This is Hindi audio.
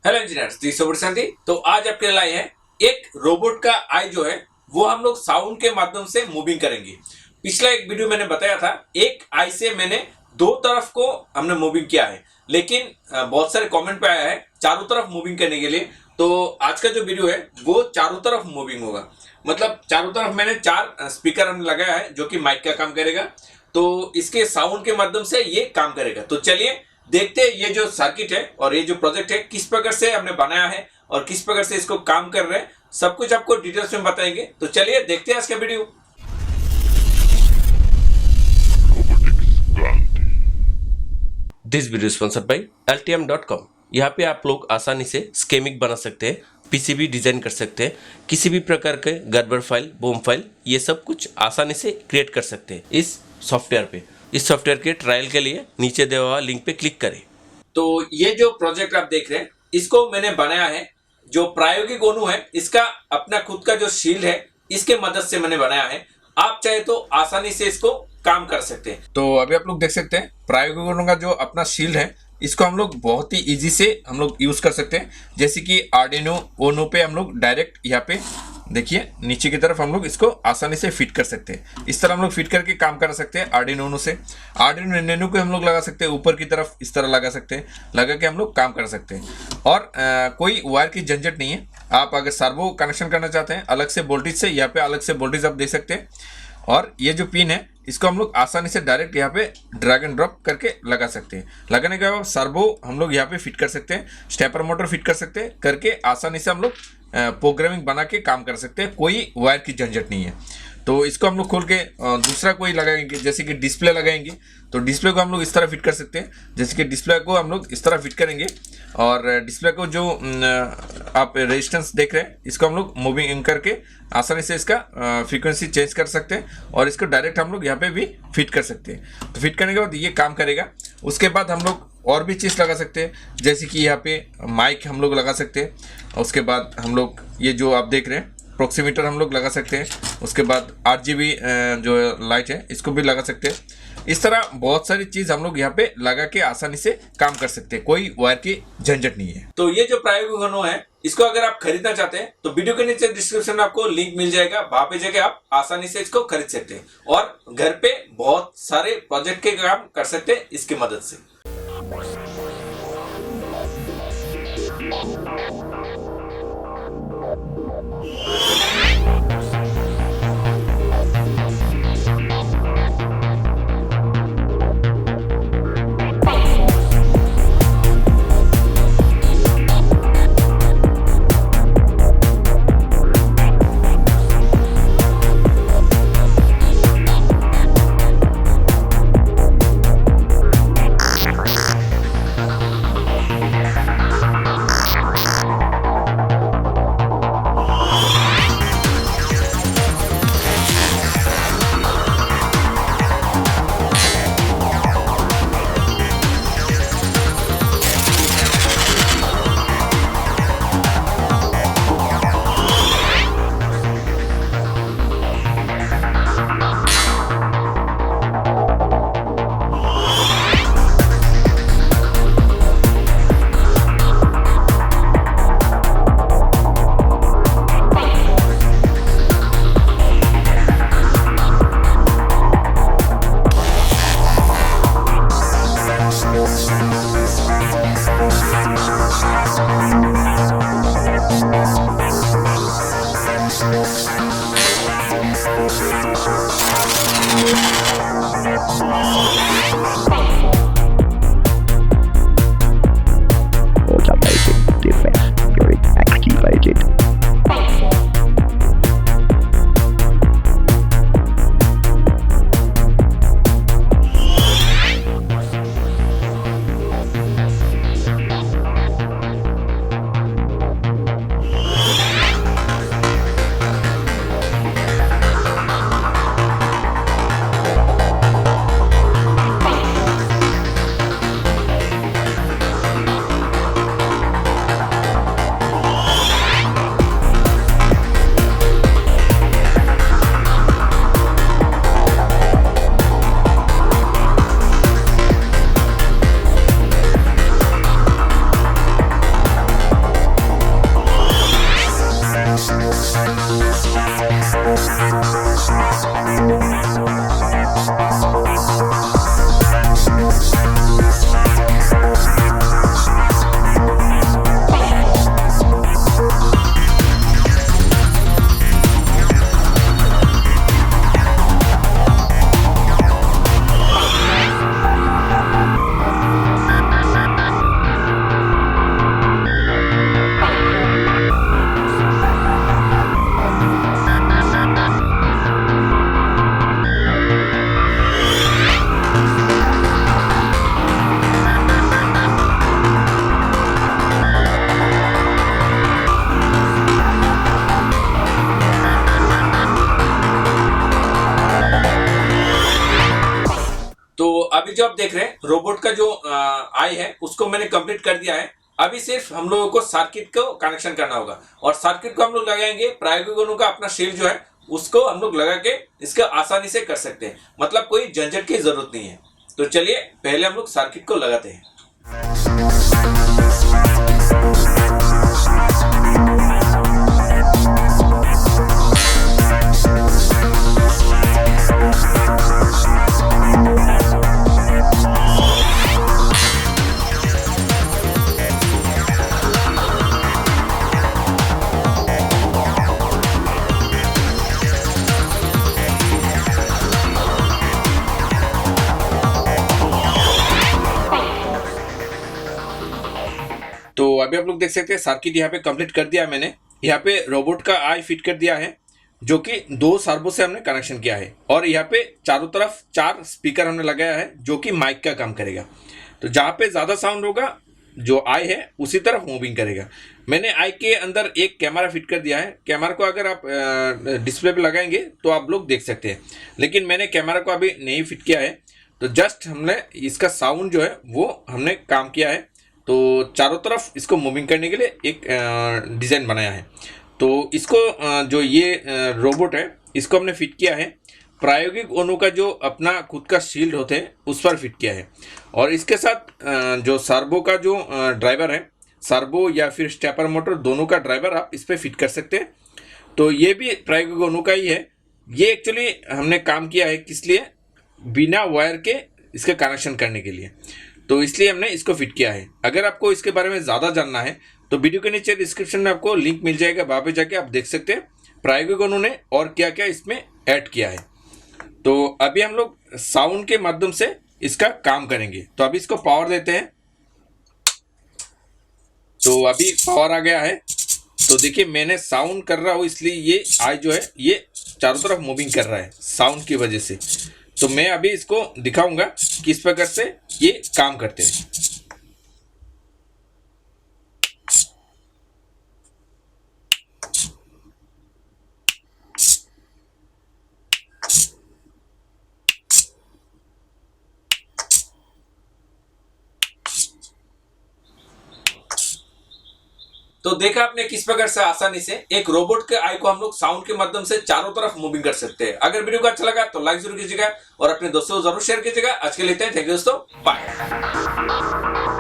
हेलो इंजीनियर्स, जी शुभ शांति। तो आज आपके लिए लाए हैं एक रोबोट का आई जो है वो हम लोग साउंड के माध्यम से मूविंग करेंगे। पिछला एक वीडियो मैंने बताया था एक आई से मैंने दो तरफ को हमने मूविंग किया है, लेकिन बहुत सारे कमेंट पे आया है चारों तरफ मूविंग करने के लिए। तो आज का जो वीडियो है वो चारों तरफ मूविंग होगा, मतलब चारों तरफ मैंने चार स्पीकर हमने लगाया है जो कि माइक का काम करेगा। तो इसके साउंड के माध्यम से ये काम करेगा। तो चलिए देखते हैं ये जो सर्किट है और ये जो प्रोजेक्ट है किस प्रकार से हमने बनाया है और किस प्रकार से इसको काम कर रहे हैं, सब कुछ आपको डिटेल्स में बताएंगे। तो चलिए देखते हैं आज का video. This video sponsored by Altium.com। यहाँ पे आप लोग आसानी से स्केमिक बना सकते हैं, पीसीबी डिजाइन कर सकते हैं, किसी भी प्रकार के गड़बड़ फाइल, बूम फाइल, ये सब कुछ आसानी से क्रिएट कर सकते हैं इस सॉफ्टवेयर पे। इस सॉफ्टवेयर के ट्रायल के लिए नीचे दिया हुआ लिंक पे क्लिक करें। तो ये जो प्रोजेक्ट आप देख रहे हैं इसको मैंने बनाया है, जो प्रायोगिक ओनू है इसका अपना खुद का जो शील्ड है इसके मदद से मैंने बनाया है। आप चाहे तो आसानी से इसको काम कर सकते हैं। तो अभी आप लोग देख सकते हैं प्रायोगिक ओनू का जो अपना शील्ड है इसको हम लोग बहुत ही इजी से हम लोग यूज कर सकते हैं। जैसे कि आर्डिनो ओनो पे हम लोग डायरेक्ट यहाँ पे देखिए नीचे की तरफ हम लोग इसको आसानी से फिट कर सकते हैं। इस तरह हम लोग फिट करके काम कर सकते हैं आर्डिनो ओनो से। आर्डिनो नैनो को हम लोग लगा सकते हैं ऊपर की तरफ, इस तरह लगा सकते हैं, लगा के हम लोग काम कर सकते हैं। और कोई वायर की झंझट नहीं है। आप अगर सर्वो कनेक्शन करना चाहते हैं अलग से वोल्टेज से, यहाँ पे अलग से वोल्टेज आप दे सकते हैं। और ये जो पिन है इसको हम लोग आसानी से डायरेक्ट यहाँ पे ड्रैग एंड ड्रॉप करके लगा सकते हैं। लगाने के बाद सर्वो हम लोग यहाँ पे फिट कर सकते हैं, स्टेपर मोटर फिट कर सकते हैं, करके आसानी से हम लोग प्रोग्रामिंग बना के काम कर सकते हैं। कोई वायर की झंझट नहीं है। तो इसको हम लोग खोल के दूसरा कोई लगाएंगे, जैसे कि डिस्प्ले लगाएंगे तो डिस्प्ले को हम लोग इस तरह फिट कर सकते हैं। जैसे कि डिस्प्ले को हम लोग इस तरह फिट करेंगे और डिस्प्ले को जो आप रेजिस्टेंस देख रहे हैं इसको हम लोग मूविंग करके आसानी से इसका फ्रीक्वेंसी चेंज कर सकते हैं और इसको डायरेक्ट हम लोग यहाँ पे भी फिट कर सकते हैं। तो फिट करने के बाद ये काम करेगा। उसके बाद हम लोग और भी चीज़ लगा सकते हैं, जैसे कि यहाँ पे माइक हम लोग लगा सकते हैं। उसके बाद हम लोग ये जो आप देख रहे हैं प्रोक्सीमीटर हम लोग लगा सकते हैं। उसके बाद RGB जो लाइट है इसको भी लगा सकते हैं। इस तरह बहुत सारी चीज हम लोग यहाँ पे लगा के आसानी से काम कर सकते हैं। कोई वायर की झंझट नहीं है। तो ये जो प्रायोगिक ओनो है इसको अगर आप खरीदना चाहते हैं तो वीडियो के नीचे डिस्क्रिप्शन में आपको लिंक मिल जाएगा, वहां पे जाके आप आसानी से इसको खरीद सकते हैं और घर पे बहुत सारे प्रोजेक्ट के काम कर सकते हैं इसकी मदद से। तो अभी जो आप देख रहे हैं रोबोट का जो आई है उसको मैंने कंप्लीट कर दिया है। अभी सिर्फ हम लोगों को सर्किट को कनेक्शन करना होगा और सर्किट को हम लोग लगाएंगे प्रायोगिक ONU का अपना शील्ड जो है उसको हम लोग लगा के इसका आसानी से कर सकते हैं, मतलब कोई झंझट की जरूरत नहीं है। तो चलिए पहले हम लोग सर्किट को लगाते हैं। तो अभी आप लोग देख सकते हैं सर्किट यहाँ पे कंप्लीट कर दिया है मैंने। यहाँ पे रोबोट का आई फिट कर दिया है जो कि 2 सर्वो से हमने कनेक्शन किया है और यहाँ पे चारों तरफ 4 स्पीकर हमने लगाया है जो कि माइक का काम करेगा। तो जहाँ पे ज़्यादा साउंड होगा जो आई है उसी तरफ मूविंग करेगा। मैंने आई के अंदर एक कैमरा फिट कर दिया है। कैमरा को अगर आप डिस्प्ले पे लगाएंगे तो आप लोग देख सकते हैं, लेकिन मैंने कैमरा को अभी नहीं फिट किया है। तो जस्ट हमने इसका साउंड जो है वो हमने काम किया है। तो चारों तरफ इसको मूविंग करने के लिए एक डिज़ाइन बनाया है। तो इसको जो ये रोबोट है इसको हमने फिट किया है प्रायोगिक ONU का जो अपना खुद का शील्ड होते हैं उस पर फिट किया है। और इसके साथ जो सर्वो का जो ड्राइवर है, सर्वो या फिर स्टेपर मोटर दोनों का ड्राइवर आप इस पर फिट कर सकते हैं। तो ये भी प्रायोगिक ONU का ही है। ये एक्चुअली हमने काम किया है किस लिए, बिना वायर के इसके कनेक्शन करने के लिए। तो इसलिए हमने इसको फिट किया है। अगर आपको इसके बारे में ज़्यादा जानना है तो वीडियो के नीचे डिस्क्रिप्शन में आपको लिंक मिल जाएगा, वहाँ पे जाके आप देख सकते हैं प्रायोगिक ONU ने और क्या क्या इसमें ऐड किया है। तो अभी हम लोग साउंड के माध्यम से इसका काम करेंगे। तो अभी इसको पावर देते हैं। तो अभी पावर आ गया है। तो देखिए मैंने साउंड कर रहा हूँ इसलिए ये आई जो है ये चारों तरफ मूविंग कर रहा है साउंड की वजह से। तो मैं अभी इसको दिखाऊंगा किस प्रकार से ये काम करते हैं। तो देखा आपने किस प्रकार से आसानी से एक रोबोट के आई को हम लोग साउंड के माध्यम से चारों तरफ मूविंग कर सकते हैं। अगर वीडियो को अच्छा लगा तो लाइक जरूर कीजिएगा और अपने दोस्तों को जरूर शेयर कीजिएगा। आज के लिए थैंक यू दोस्तों, बाय।